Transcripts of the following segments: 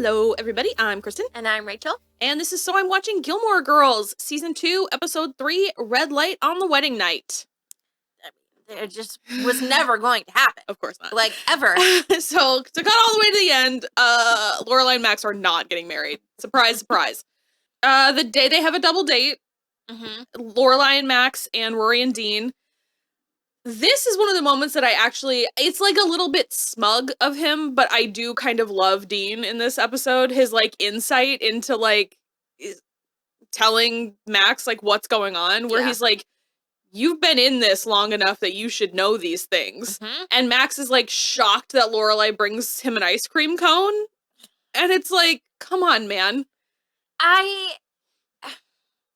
Hello, everybody. I'm Kristen. And I'm Rachel. And this is So I'm Watching Gilmore Girls, Season 2, Episode 3, Red Light on the Wedding Night. It just was never going to happen. Of course not. Like, ever. So cut all the way to the end, Lorelai and Max are not getting married. Surprise, surprise. The day they have a double date, Lorelai and Max and Rory and Dean. This is one of the moments that it's like a little bit smug of him, but I do kind of love Dean in this episode. His, like, insight into, like, telling Max, like, what's going on, where he's like, you've been in this long enough that you should know these things. And Max is, like, shocked that Lorelai brings him an ice cream cone. And it's like, come on, man.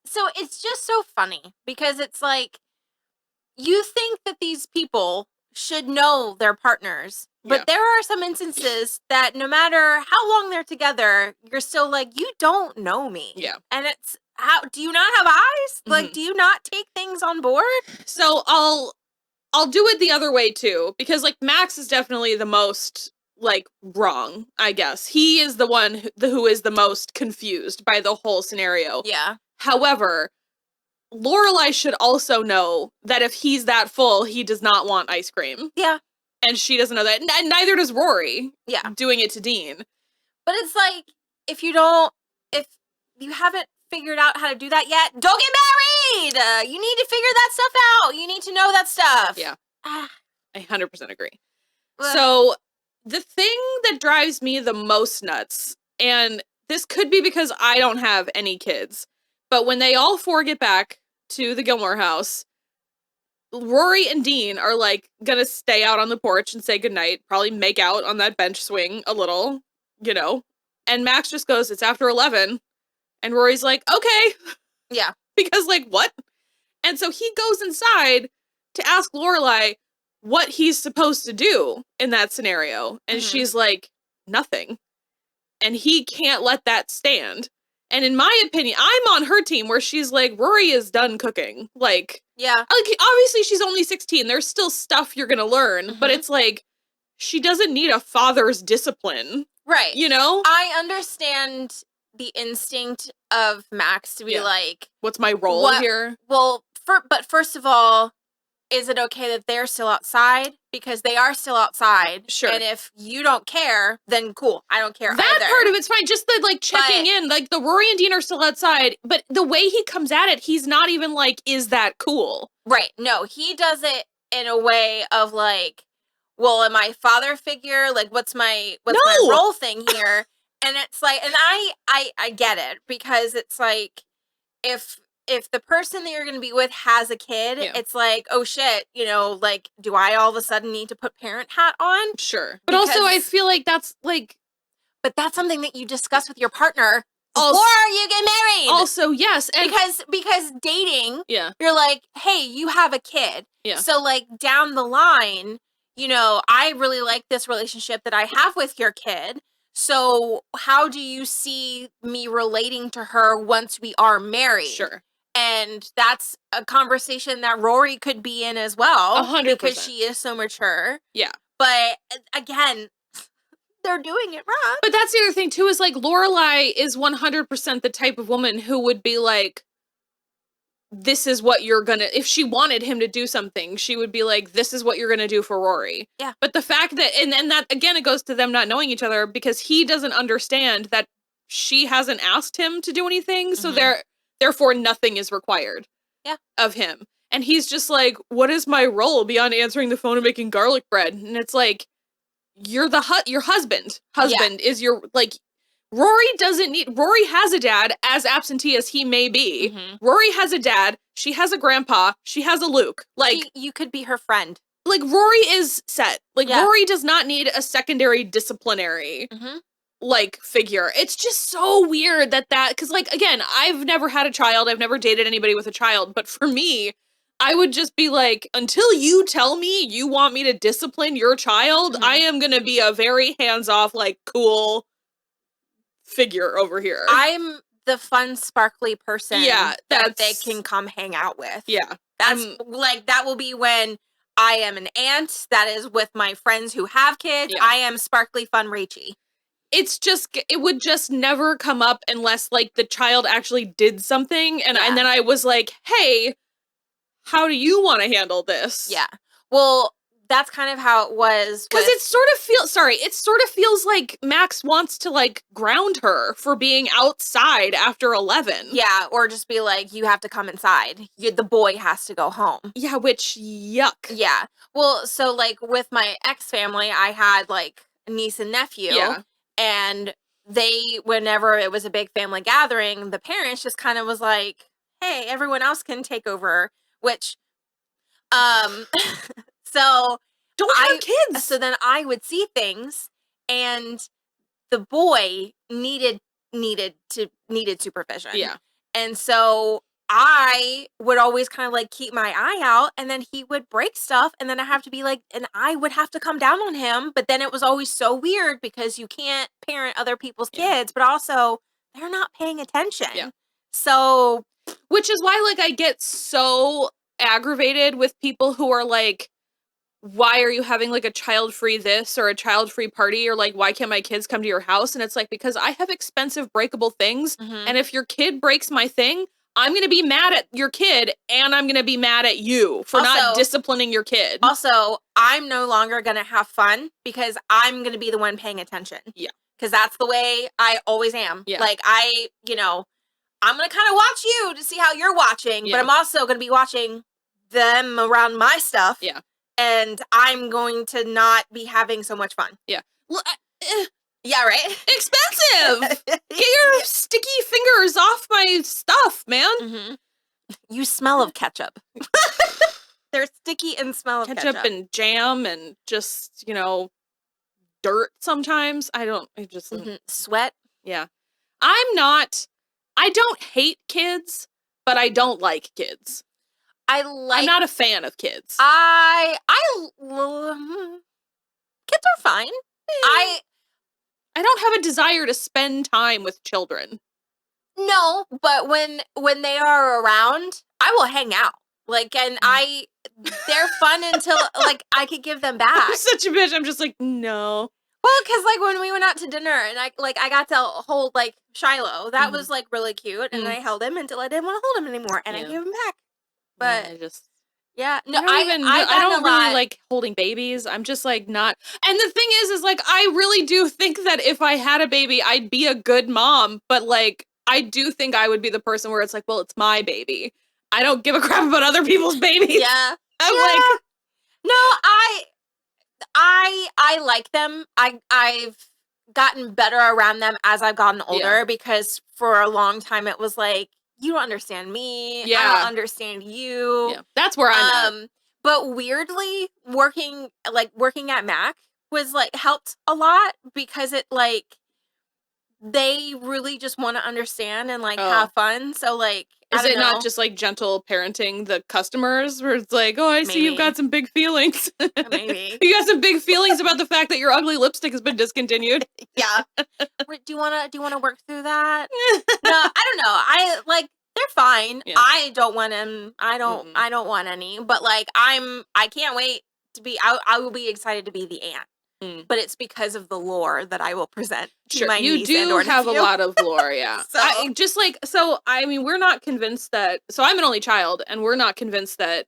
So it's just so funny, because it's like, you think that these people should know their partners, but there are some instances that no matter how long they're together, you're still like, you don't know me. Yeah. And it's, how do you not have eyes? Like, do you not take things on board? So I'll do it the other way too, because, like, Max is definitely the most, like, wrong, I guess. He is the one who is the most confused by the whole scenario. Yeah. However, Lorelai should also know that if he's that full, he does not want ice cream. Yeah. And she doesn't know that. And neither does Rory. Yeah. Doing it to Dean. But it's like, if you haven't figured out how to do that yet, don't get married! You need to figure that stuff out. You need to know that stuff. Yeah. I 100% agree. Ugh. So, the thing that drives me the most nuts, and this could be because I don't have any kids, but when they all four get back to the Gilmore house, Rory and Dean are, like, gonna stay out on the porch and say goodnight, probably make out on that bench swing a little, you know, and Max just goes, it's after 11, and Rory's like, okay. Yeah. Because, like, what? And so he goes inside to ask Lorelai what he's supposed to do in that scenario, and she's like, nothing. And he can't let that stand. And in my opinion, I'm on her team where she's like, Rory is done cooking. Like, yeah. Like, obviously she's only 16. There's still stuff you're gonna learn, but it's like, she doesn't need a father's discipline. Right. You know? I understand the instinct of Max to be like, what's my role here? Well, but first of all, is it okay that they're still outside? Because they are still outside. Sure. And if you don't care, then cool. I don't care that either. Part of it's fine. Just the, like, checking in. Like, the Rory and Dean are still outside, but the way he comes at it, he's not even like, is that cool? Right. No, he does it in a way of like, well, am I a father figure? Like, what's my role thing here? And it's like, and I get it, because it's like, if the person that you're going to be with has a kid, it's like, oh shit, you know, like, do I all of a sudden need to put parent hat on? Sure. But also I feel like that's like... But that's something that you discuss with your partner before you get married. Also, yes. And because dating, you're like, hey, you have a kid. Yeah. So, like, down the line, you know, I really like this relationship that I have with your kid. So how do you see me relating to her once we are married? Sure. And that's a conversation that Rory could be in as well. 100%. Because she is so mature. Yeah. But, again, they're doing it wrong. But that's the other thing, too, is, like, Lorelai is 100% the type of woman who would be like, this is what you're gonna... If she wanted him to do something, she would be like, this is what you're gonna do for Rory. Yeah. But the fact that... And that, again, it goes to them not knowing each other, because he doesn't understand that she hasn't asked him to do anything, so therefore nothing is required of him. And he's just like, what is my role beyond answering the phone and making garlic bread? And it's like, you're your husband. Is your, like, Rory has a dad, as absentee as he may be. Rory has a dad, she has a grandpa, she has a Luke. Like, you could be her friend. Like, Rory is set. Like, Rory does not need a secondary disciplinary like, figure. It's just so weird that because, like, again, I've never had a child, I've never dated anybody with a child, but for me, I would just be like, until you tell me you want me to discipline your child, I am gonna be a very hands-off, like, cool figure over here. I'm the fun, sparkly person that they can come hang out with. Yeah. That's, like, that will be when I am an aunt that is with my friends who have kids. I am sparkly, fun Rachie. it would just never come up unless like the child actually did something. And then I was like, hey, how do you want to handle this? Yeah. Well, that's kind of how it was. Because it sort of feels like Max wants to like ground her for being outside after 11. Yeah, or just be like, you have to come inside. The boy has to go home. Yeah, which, yuck. Yeah. Well, so like with my ex family, I had like a niece and nephew. Yeah. And whenever it was a big family gathering, the parents just kind of was like, hey, everyone else can take over, which, so don't have kids. So then I would see things, and the boy needed supervision. Yeah. And so I would always kind of like keep my eye out, and then he would break stuff, and then I have to be like, and I would have to come down on him. But then it was always so weird because you can't parent other people's kids, but also they're not paying attention. Yeah. So, which is why like I get so aggravated with people who are like, why are you having like a child-free this or a child-free party, or like, why can't my kids come to your house? And it's like, because I have expensive breakable things, and if your kid breaks my thing, I'm going to be mad at your kid, and I'm going to be mad at you for not disciplining your kid. Also, I'm no longer going to have fun because I'm going to be the one paying attention. Yeah. Because that's the way I always am. Yeah. Like, I'm going to kind of watch you to see how you're watching, but I'm also going to be watching them around my stuff. Yeah. And I'm going to not be having so much fun. Yeah. Well, yeah, right? Expensive! Get your sticky fingers off my stuff, man. Mm-hmm. You smell of ketchup. They're sticky and smell of ketchup. And jam and just, dirt sometimes. Sweat. Yeah. I don't hate kids, but I don't like kids. I'm not a fan of kids. Kids are fine. I don't have a desire to spend time with children. No, but when they are around, I will hang out. Like, and they're fun until like I could give them back. I'm such a bitch. I'm just like, no. Well, because like when we went out to dinner and I got to hold like Shiloh, that was like really cute, and I held him until I didn't want to hold him anymore, and I gave him back. But I don't really like holding babies. I'm just like not. And the thing is like I really do think that if I had a baby, I'd be a good mom. But like I do think I would be the person where it's like, well, it's my baby. I don't give a crap about other people's babies. Yeah, I'm like, no, I like them. I've gotten better around them as I've gotten older because for a long time it was like, you don't understand me. Yeah. I don't understand you. Yeah. That's where I'm at. But weirdly, working at Mac was like helped a lot because it like they really just want to understand and like have fun. So like, is it not just like gentle parenting the customers where it's like, oh, I see you've got some big feelings. Maybe you got some big feelings about the fact that your ugly lipstick has been discontinued. Yeah. Do you want to work through that? No, I don't know. They're fine. Yeah. I don't want them. I don't want any. But like I can't wait to be. I will be excited to be the aunt. But it's because of the lore that I will present to my niece. You do have a lot of lore, yeah. We're not convinced that. So I'm an only child, and we're not convinced that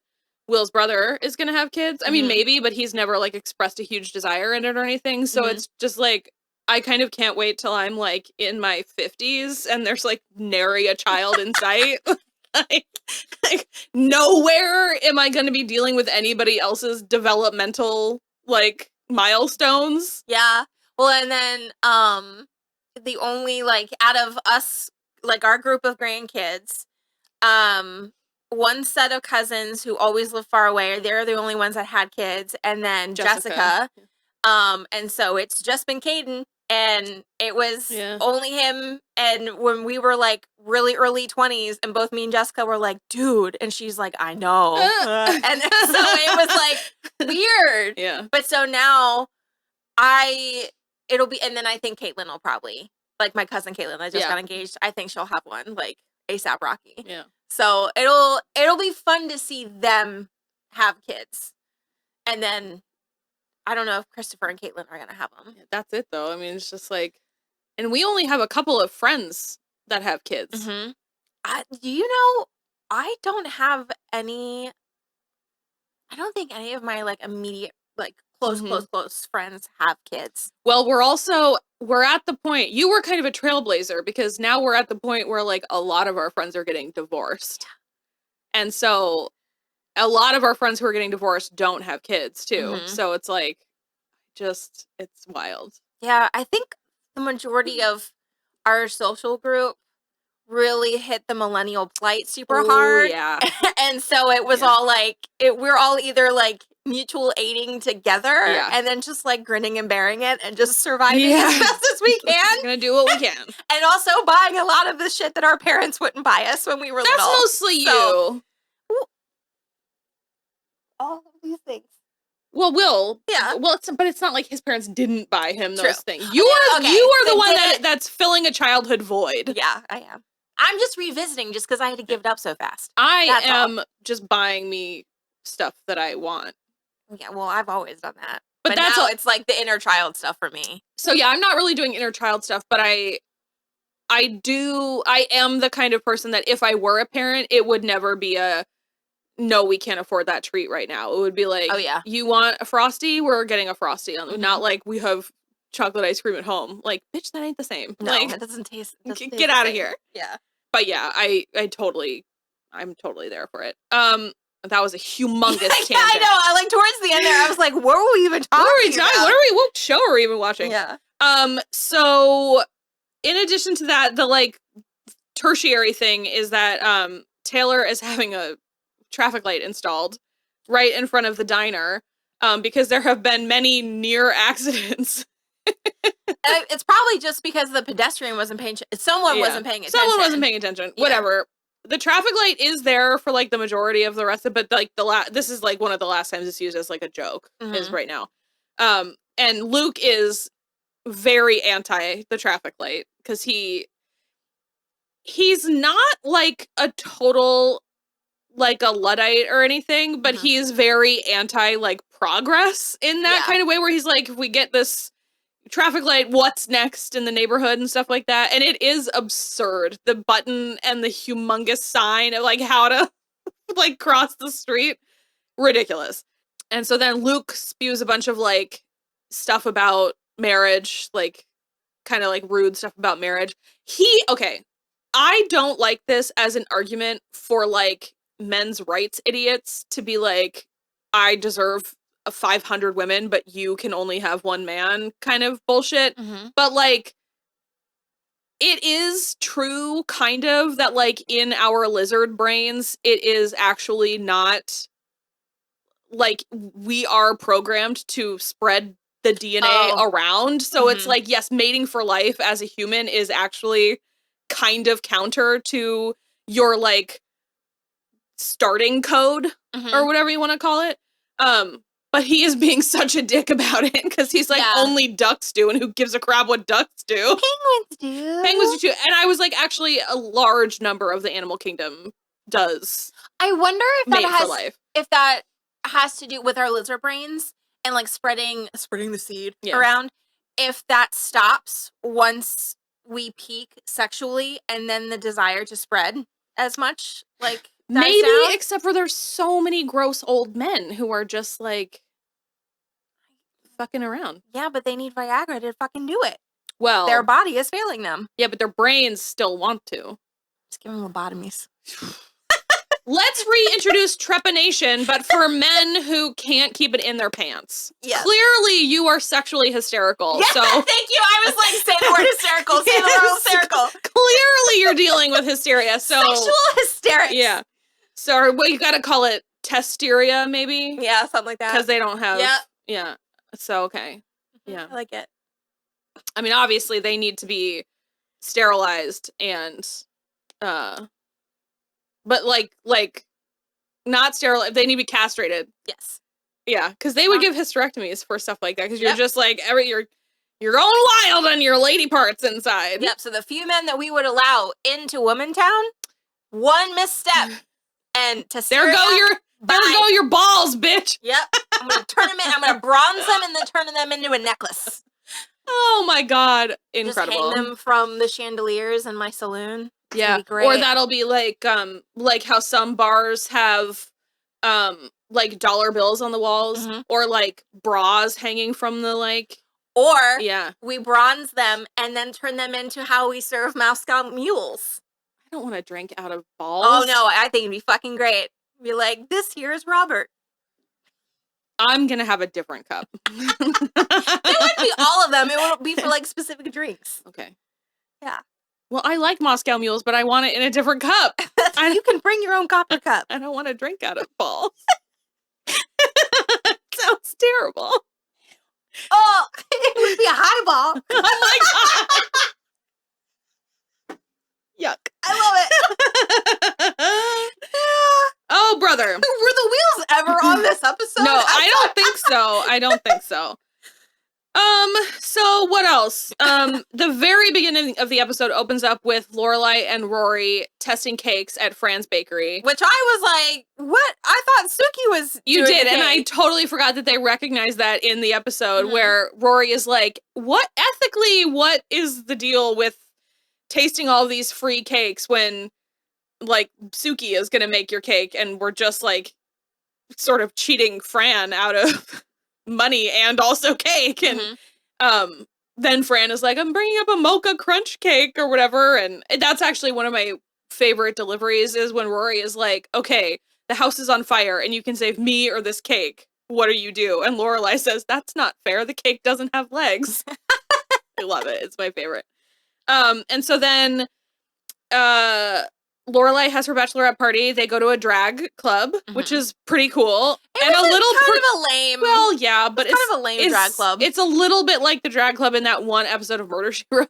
Will's brother is going to have kids. I mean, maybe, but he's never like expressed a huge desire in it or anything. So it's just like I kind of can't wait till I'm like in my 50s and there's like nary a child in sight. like nowhere am I going to be dealing with anybody else's developmental like milestones. Yeah. Well, and then the only like out of us, like our group of grandkids, one set of cousins who always live far away, they're the only ones that had kids, and then Jessica. And so it's just been Caden, and it was only him. And when we were like really early 20s, and both me and Jessica were like, dude, and she's like, I know. And so it was like weird. Yeah. But so now it'll be, and then I think Caitlin will probably, like my cousin Caitlin that just got engaged, I think she'll have one like ASAP Rocky. Yeah. So it'll be fun to see them have kids. And then I don't know if Christopher and Caitlin are going to have them. That's it though. I mean, it's just like, And we only have a couple of friends that have kids. Mm-hmm. Do you know, I don't have any, I don't think any of my, like, immediate, like, close friends have kids. Well, we're at the point, you were kind of a trailblazer because now we're at the point where, like, a lot of our friends are getting divorced. Yeah. And so a lot of our friends who are getting divorced don't have kids, too. So it's like, it's wild. Yeah, I think the majority of our social group really hit the millennial plight super hard. Yeah. And so it was all like, we're all either like mutual aiding together and then just like grinning and bearing it and just surviving as best as we can. We're gonna do what we can. And also buying a lot of the shit that our parents wouldn't buy us when we were little. That's mostly you. All of these things. Well, Will. Yeah. Well, but it's not like his parents didn't buy him those things. You are the one that's filling a childhood void. Yeah, I am. I'm just revisiting just because I had to give it up so fast. That's am just buying me stuff that I want. Yeah, well, I've always done that. But that's now it's like the inner child stuff for me. So yeah, I'm not really doing inner child stuff, but I am the kind of person that if I were a parent, it would never be no, we can't afford that treat right now. It would be like, oh yeah, you want a Frosty? We're getting a Frosty. Not like we have chocolate ice cream at home. Like, bitch, that ain't the same. No, like, it doesn't taste. Get out of here. Yeah. But yeah, I'm totally there for it. That was a humongous tangent. Yeah, I know. I like towards the end there, I was like, what were we even talking about? What show are we even watching? Yeah. So in addition to that, the like tertiary thing is that Taylor is having a traffic light installed right in front of the diner because there have been many near accidents. It's probably just because the pedestrian wasn't paying attention. Someone wasn't paying attention. Yeah. Whatever. The traffic light is there for like the majority of the rest of it, but like this is like one of the last times it's used as like a joke is right now. And Luke is very anti the traffic light because he's not like a total like a Luddite or anything, but he's very anti like progress in that kind of way where he's like, if we get this traffic light, what's next in the neighborhood and stuff like that. And it is absurd. The button and the humongous sign of like how to like cross the street. Ridiculous. And so then Luke spews a bunch of like stuff about marriage, like kind of like rude stuff about marriage. I don't like this as an argument for like men's rights idiots to be like, I deserve 500 women, but you can only have one man kind of bullshit. But like, it is true kind of that like in our lizard brains, it is actually not like we are programmed to spread the DNA around. So it's like, yes, mating for life as a human is actually kind of counter to your like starting code or whatever you want to call it. But he is being such a dick about it because he's like, only ducks do, and who gives a crap what ducks do? Penguins do. Penguins do too. And I was like, actually, a large number of the animal kingdom does. I wonder if that has to do with our lizard brains and like spreading the seed around. If that stops once we peak sexually, and then the desire to spread as much, like maybe, except for there's so many gross old men who are just like fucking around. Yeah, but they need Viagra to fucking do it. Well, their body is failing them. Yeah, but their brains still want to. Just give them lobotomies. Let's reintroduce trepanation, but for men who can't keep it in their pants. Yes. Clearly, you are sexually hysterical. Yeah, so thank you. I was like, say the word hysterical. Say the word hysterical. Clearly, you're dealing with hysteria. So sexual hysterics. Yeah. So what you got to call it, testeria, maybe? Yeah, something like that. Because they don't have. Yeah. Yeah. So okay. Yeah. I like it. I mean, obviously, they need to be sterilized and, but like not sterile. They need to be castrated. Yes. Yeah, because they would give hysterectomies for stuff like that. Because you're just like you're going wild on your lady parts inside. Yep. So the few men that we would allow into Womantown, one misstep, and there go your balls, bitch. Yep. I'm gonna turn them in. I'm gonna bronze them and then turn them into a necklace. Oh my god, incredible. Just hang them from the chandeliers in my saloon. Yeah, or that'll be like how some bars have like dollar bills on the walls, or like bras hanging from the like. Or yeah, we bronze them and then turn them into how we serve Moscow mules. I don't want to drink out of balls. Oh no, I think it'd be fucking great. Be like, this here is Robert. I'm gonna have a different cup. It wouldn't be all of them. It would be for like specific drinks. Okay. Yeah. Well, I like Moscow mules, but I want it in a different cup. You can bring your own copper cup. I don't want to drink out of balls. Sounds terrible. Oh, it would be a highball. Oh my god. Yuck. I love it. Oh, brother. Were the wheels ever on this episode? No, I don't think so. I don't think so. So what else? The very beginning of the episode opens up with Lorelai and Rory testing cakes at Fran's bakery. Which I was like, what? I thought Suki was You did, and I totally forgot that they recognized that in the episode where Rory is like, what is the deal with tasting all these free cakes when like Suki is gonna make your cake and we're just like sort of cheating Fran out of money and also cake, and then Fran is like, I'm bringing up a mocha crunch cake or whatever, and that's actually one of my favorite deliveries is when Rory is like, okay, the house is on fire and you can save me or this cake, what do you do? And Lorelai says, that's not fair, the cake doesn't have legs. I love it, it's my favorite. And so then Lorelai has her bachelorette party. They go to a drag club, which is pretty cool. It was kind of a lame. Well, yeah, but it's kind of a lame drag club. It's a little bit like the drag club in that one episode of Murder, She Wrote.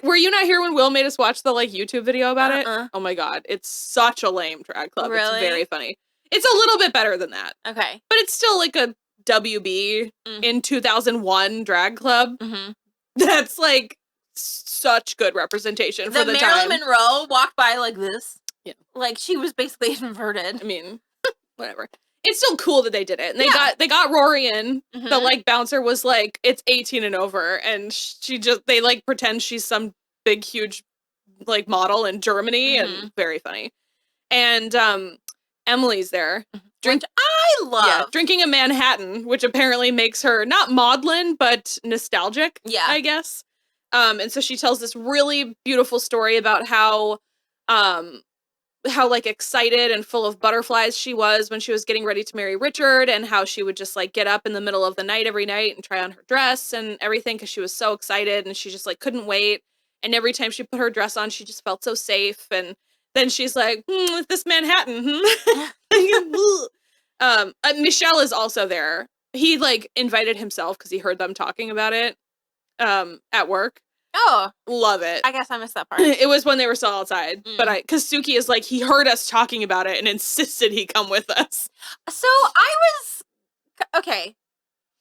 Were you not here when Will made us watch the like YouTube video about it? Oh my god, it's such a lame drag club. Really? It's very funny. It's a little bit better than that. Okay, but it's still like a WB in 2001 drag club. That's like such good representation for the Marilyn time. Monroe walked by like this. Yeah. Like she was basically inverted. I mean, whatever. It's still cool that they did it. And they got Rory in. The like bouncer was like, it's 18 and over, and they like pretend she's some big huge like model in Germany, and very funny. And Emily's there. Which I love. Yeah, drinking a Manhattan, which apparently makes her not maudlin, but nostalgic, I guess. And so she tells this really beautiful story about how like excited and full of butterflies she was when she was getting ready to marry Richard, and how she would just like get up in the middle of the night every night and try on her dress and everything because she was so excited and she just like couldn't wait. And every time she put her dress on, she just felt so safe. And then she's like, this Manhattan. Michelle is also there. He like invited himself because he heard them talking about it at work. Oh, love it. I guess I missed that part. It was when they were still outside, but because Suki is like, he heard us talking about it and insisted he come with us. So I was okay.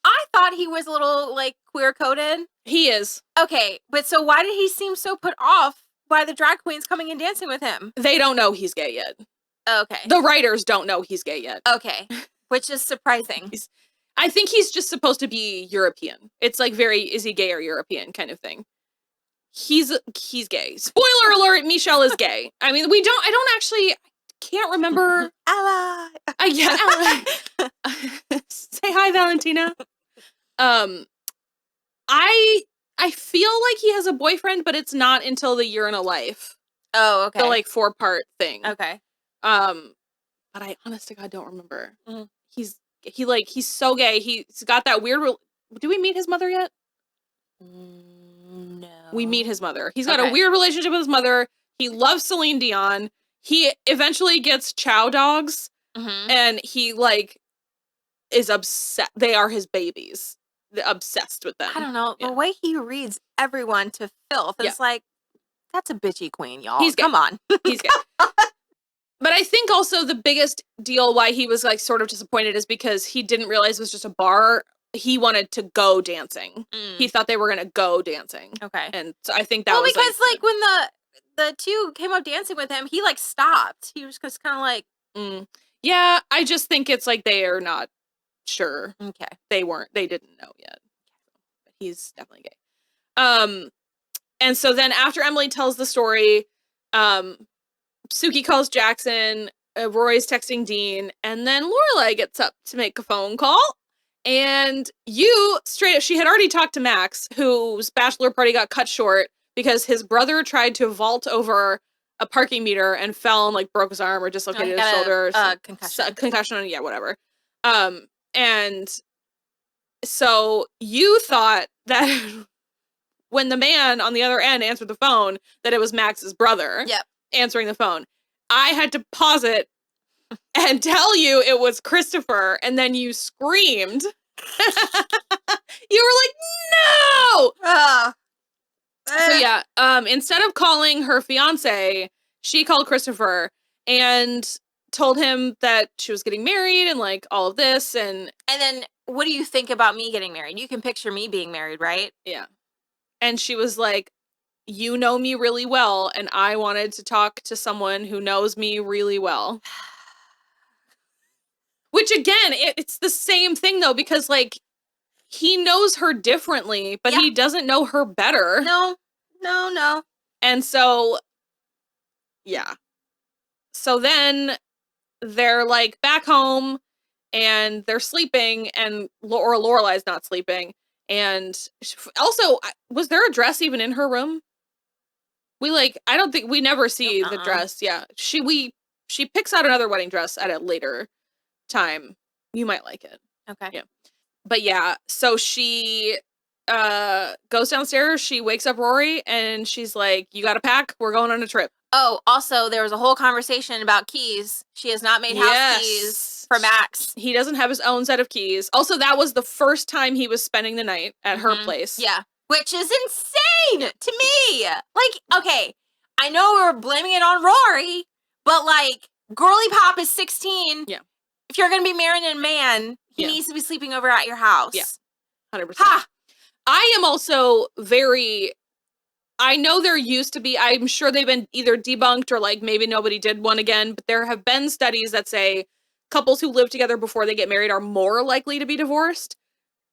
I thought he was a little like queer coded. He is. Okay, but so why did he seem so put off by the drag queens coming and dancing with him? They don't know he's gay yet. Okay. The writers don't know he's gay yet. Okay, which is surprising. I think he's just supposed to be European. It's like very, is he gay or European kind of thing. He's gay. Spoiler alert, Michelle is gay. I mean, I can't remember. Ally. Yeah, Ally. Say hi, Valentina. I feel like he has a boyfriend, but it's not until the Year in a Life. Oh, okay. The like 4-part thing. Okay. But I honest to God don't remember. He's so gay. He's got that weird. Do we meet his mother yet? No. We meet his mother. He's got a weird relationship with his mother. He loves Celine Dion. He eventually gets chow dogs, and he like is obsessed. They are his babies. They're obsessed with them. I don't know. The way he reads everyone to filth, it's like, that's a bitchy queen, y'all. He's gay. Come on. He's gay. But I think also the biggest deal why he was like sort of disappointed is because he didn't realize it was just a bar. He wanted to go dancing. He thought they were going to go dancing. Okay. And so I think that was because like when the two came up dancing with him, he like stopped. He was just kind of like, yeah, I just think it's like they are not sure. Okay. They didn't know yet. he's definitely gay. And so then after Emily tells the story, Suki calls Jackson, Rory's texting Dean, and then Lorelai gets up to make a phone call. And she had already talked to Max, whose bachelor party got cut short because his brother tried to vault over a parking meter and fell and like broke his arm or dislocated his shoulder. Concussion, yeah, whatever. And so you thought that when the man on the other end answered the phone, that it was Max's brother answering the phone. I had to pause it and tell you it was Christopher, and then you screamed. You were like, no! So yeah, instead of calling her fiance, she called Christopher and told him that she was getting married and like all of this. And then what do you think about me getting married? You can picture me being married, right? Yeah. And she was like, you know me really well, and I wanted to talk to someone who knows me really well. Which again, it's the same thing though, because like he knows her differently, but he doesn't know her better. No. And so, yeah. So then they're like back home and they're sleeping, and Lorelai's not sleeping. And also, was there a dress even in her room? I don't think we never see the dress. Yeah. She picks out another wedding dress at a later time. You might like it. Okay. Yeah. But yeah, so she goes downstairs, she wakes up Rory, and she's like, you gotta pack, we're going on a trip. Oh, also, there was a whole conversation about keys. She has not made house keys for Max. He doesn't have his own set of keys. Also, that was the first time he was spending the night at her place. Yeah. Which is insane to me. Like, okay, I know we're blaming it on Rory, but like, Girly Pop is 16. Yeah. If you're going to be marrying a man, he needs to be sleeping over at your house. Yeah. 100%. Ha! I am also I know there used to be, I'm sure they've been either debunked or like maybe nobody did one again, but there have been studies that say couples who live together before they get married are more likely to be divorced.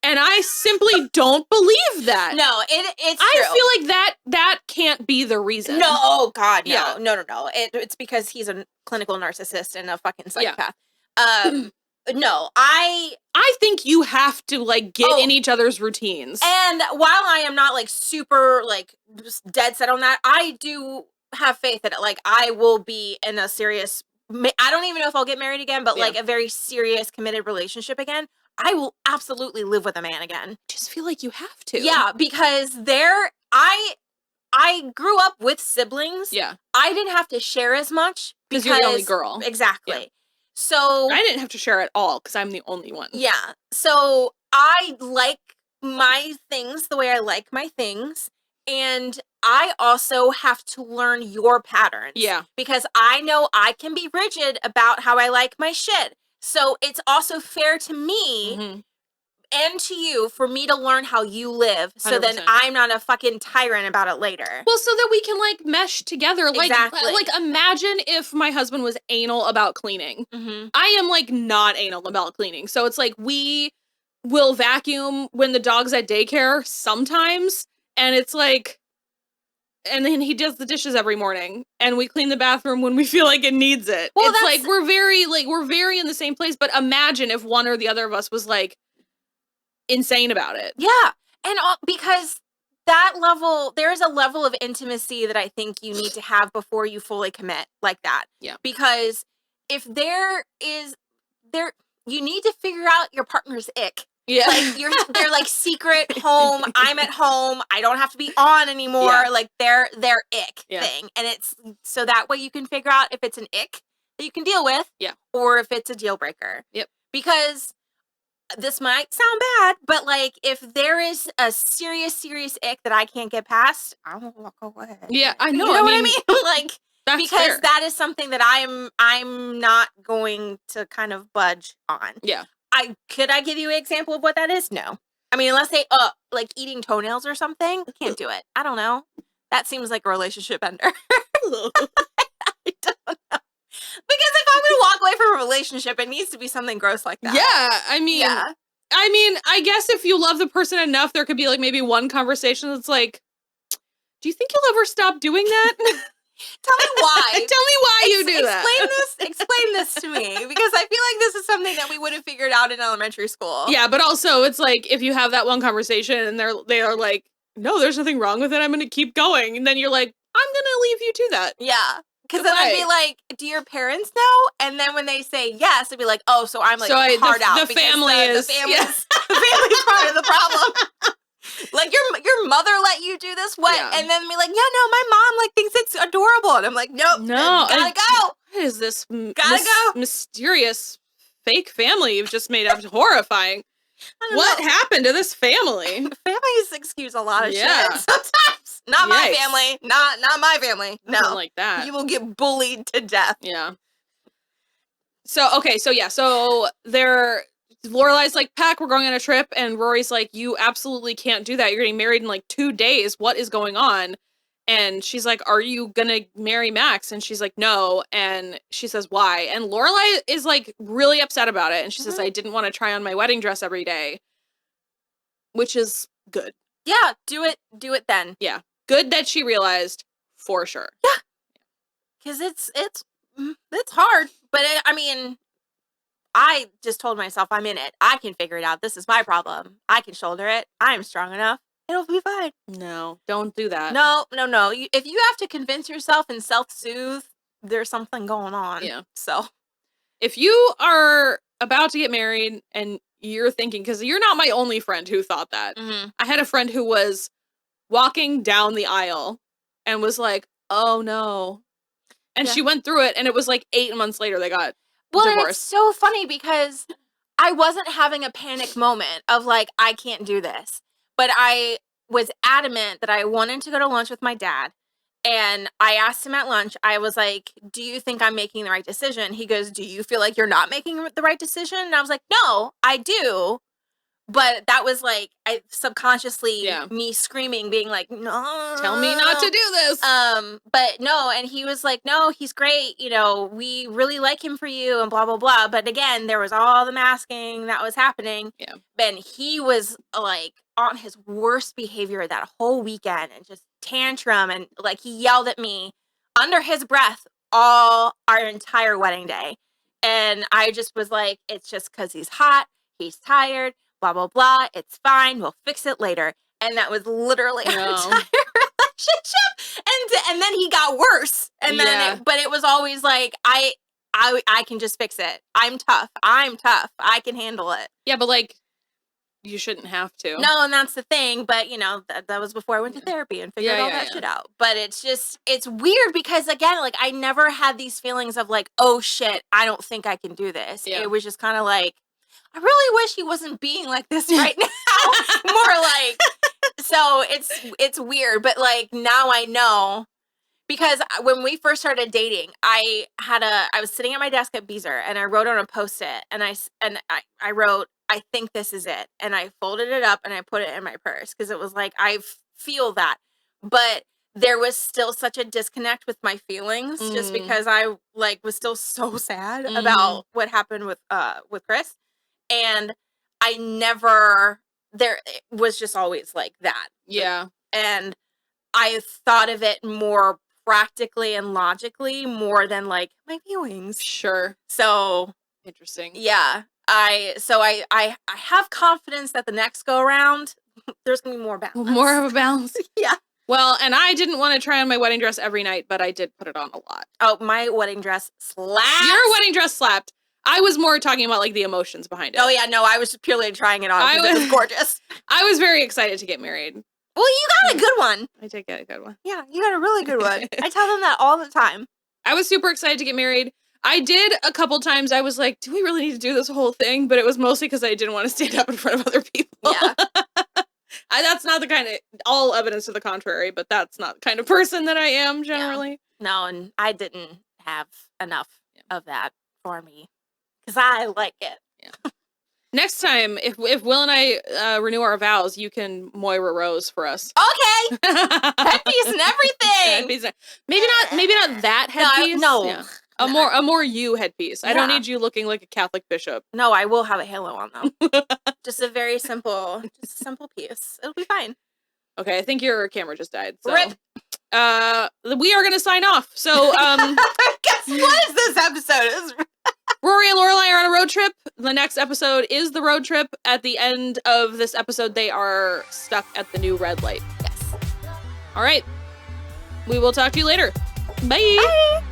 And I simply don't believe that. No, it's I true. feel like that can't be the reason. No, oh God, no. Yeah. No. It's because he's a clinical narcissist and a fucking psychopath. Yeah. No, I think you have to like get in each other's routines. And while I am not like super like just dead set on that, I do have faith that like I will be in a serious, I don't even know if I'll get married again, but like a very serious committed relationship again. I will absolutely live with a man again. Just feel like you have to. Yeah, because I grew up with siblings. Yeah. I didn't have to share as much because you're the only girl. Exactly. Yeah. So I didn't have to share at all because I'm the only one. Yeah. So I like my things the way I like my things. And I also have to learn your patterns. Yeah. Because I know I can be rigid about how I like my shit. So it's also fair to me and to you for me to learn how you live. So 100%. then I'm not a fucking tyrant about it later. Well, so that we can like mesh together. Like, exactly. Like imagine if my husband was anal about cleaning. I am like not anal about cleaning. So it's like we will vacuum when the dog's at daycare sometimes. And it's like, and then he does the dishes every morning, and we clean the bathroom when we feel like it needs it. Well, it's like we're very in the same place. But imagine if one or the other of us was like insane about it. Yeah, and because that level, there is a level of intimacy that I think you need to have before you fully commit like that. Yeah, because if you need to figure out your partner's ick. Yeah. Like they're like secret home. I'm at home. I don't have to be on anymore. Yeah. Like their ick thing. And it's so that way you can figure out if it's an ick that you can deal with. Yeah. Or if it's a deal breaker. Yep. Because this might sound bad, but like if there is a serious ick that I can't get past, I will walk away. Yeah, I know. You know what I mean? Like because fair. That is something that I'm not going to kind of budge on. Yeah. Could I give you an example of what that is? No. I mean, unless they like eating toenails or something, can't do it. I don't know. That seems like a relationship ender. I don't know. Because if I'm going to walk away from a relationship, it needs to be something gross like that. Yeah, I mean, I mean, I guess if you love the person enough, there could be like maybe one conversation that's like, do you think you'll ever stop doing that? Tell me why. Tell me why you do that. Explain this to me, because I feel like this is something that we would have figured out in elementary school. Yeah, but also it's like if you have that one conversation and they are like, no, there's nothing wrong with it. I'm going to keep going. And then you're like, I'm going to leave you to that. Yeah. Because then I'd be like, do your parents know? And then when they say yes, I'd be like, oh, so I'm like hard out. The family is the family's part of the problem. Like your mother let you do this? What? Yeah. And then be like, yeah, no, my mom like thinks it's adorable. And I'm like, nope, gotta go. What is this go. mysterious fake family you've just made up? Horrifying. What happened to this family? Families excuse a lot of shit sometimes. Not my family. Not my family. Nothing like that. You will get bullied to death. Yeah. So Lorelai's like, Pack, we're going on a trip, and Rory's like, you absolutely can't do that. You're getting married in like 2 days. What is going on? And she's like, are you gonna marry Max? And she's like, no. And she says, why? And Lorelai is like really upset about it. And she says, I didn't want to try on my wedding dress every day. Which is good. Yeah, do it then. Yeah. Good that she realized, for sure. Yeah. Because it's hard. But I just told myself I'm in it. I can figure it out. This is my problem. I can shoulder it. I'm strong enough. It'll be fine. No, don't do that. No. If you have to convince yourself and self-soothe, there's something going on. Yeah. So if you are about to get married and you're thinking, because you're not my only friend who thought that. Mm-hmm. I had a friend who was walking down the aisle and was like, oh no. And she went through it, and it was like 8 months later they got divorced. It's so funny because I wasn't having a panic moment of like, I can't do this. But I was adamant that I wanted to go to lunch with my dad. And I asked him at lunch, I was like, do you think I'm making the right decision? He goes, do you feel like you're not making the right decision? And I was like, no, I do. But that was like, I subconsciously me screaming, being like, no. Tell me not to do this. But no, and he was like, no, he's great. You know, we really like him for you and blah, blah, blah. But again, there was all the masking that was happening. Yeah. And he was like on his worst behavior that whole weekend and just tantrum. And like he yelled at me under his breath all our entire wedding day. And I just was like, it's just because he's hot. He's tired. Blah, blah, blah. It's fine. We'll fix it later. And that was literally our entire relationship. And then he got worse. And then, but it was always like, I can just fix it. I'm tough. I can handle it. Yeah, but like, you shouldn't have to. No, and that's the thing. But, you know, that was before I went to therapy and figured all that shit out. But it's weird because, again, like, I never had these feelings of like, oh, shit, I don't think I can do this. Yeah. It was just kind of like, I really wish he wasn't being like this right now. More like, so it's weird. But, like, now I know. Because when we first started dating, I was sitting at my desk at Beezer, and I wrote on a Post-it, and I wrote, I think this is it. And I folded it up and I put it in my purse because it was like, I feel that. But there was still such a disconnect with my feelings just because I like was still so sad about what happened with Chris. And it was just always like that. Yeah. And I thought of it more practically and logically more than like my feelings. Sure. So interesting. Yeah. I have confidence that the next go around there's gonna be more balance. More of a balance. Yeah. Well, and I didn't want to try on my wedding dress every night, but I did put it on a lot. Oh, my wedding dress slapped. Your wedding dress slapped. I was more talking about like the emotions behind it. Oh yeah, no, I was just purely trying it on because it was gorgeous. I was very excited to get married. Well, you got a good one. I did get a good one. Yeah, you got a really good one. I tell them that all the time. I was super excited to get married. I did a couple times. I was like, do we really need to do this whole thing? But it was mostly because I didn't want to stand up in front of other people. Yeah. That's not the kind of, all evidence to the contrary, but that's not the kind of person that I am generally. Yeah. No, and I didn't have enough of that for me because I like it. Yeah. Next time, if Will and I renew our vows, you can Moira Rose for us. Okay. Headpiece and everything. Headpiece. Maybe not that headpiece. No. Yeah. A more you headpiece. I don't need you looking like a Catholic bishop. No, I will have a halo on though. Just a simple piece. It'll be fine. Okay, I think your camera just died. So. Rip. We are gonna sign off. So, guess what is this episode? Rory and Lorelai are on a road trip. The next episode is the road trip. At the end of this episode, they are stuck at the new red light. Yes. All right. We will talk to you later. Bye. Bye.